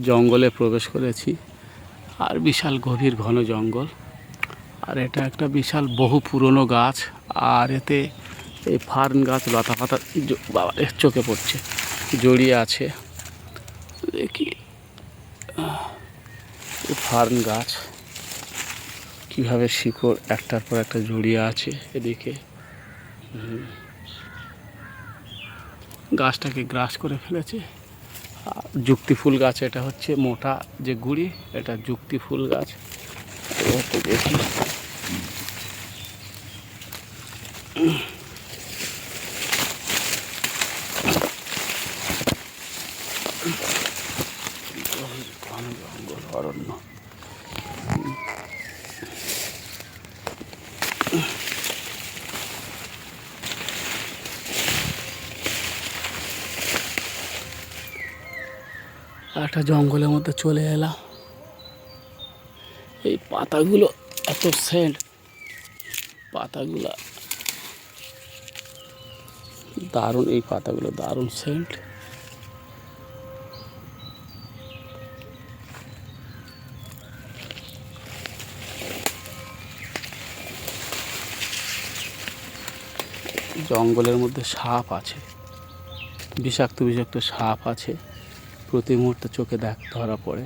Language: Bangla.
জঙ্গলে প্রবেশ করেছি। আর বিশাল গভীর ঘন জঙ্গল। আর এটা একটা বিশাল বহু পুরনো গাছ। আর এতে এই ফার্ন গাছ লতা পাতা বাবা চোখে পড়ছে, জড়িয়ে আছে। দেখি ফার্ন গাছ কীভাবে শিকড় একটার পর একটা জড়িয়ে আছে। এদিকে গাছটাকে গ্রাস করে ফেলেছে। যুক্তি ফুল গাছ, এটা হচ্ছে মোটা যে গুড়ি, এটা যুক্তি ফুল গাছ। দেখি ঘন জঙ্গল, অরণ্য। একটা জঙ্গলের মধ্যে চলে এলাম। এই পাতাগুলো এত সেন্ট, পাতাগুলো দারুণ, এই পাতাগুলো দারুণ সেন্ট। জঙ্গলের মধ্যে সাপ আছে, বিষাক্ত বিষাক্ত সাপ আছে, প্রতি মুহূর্তে চোখে ধরা পড়ে।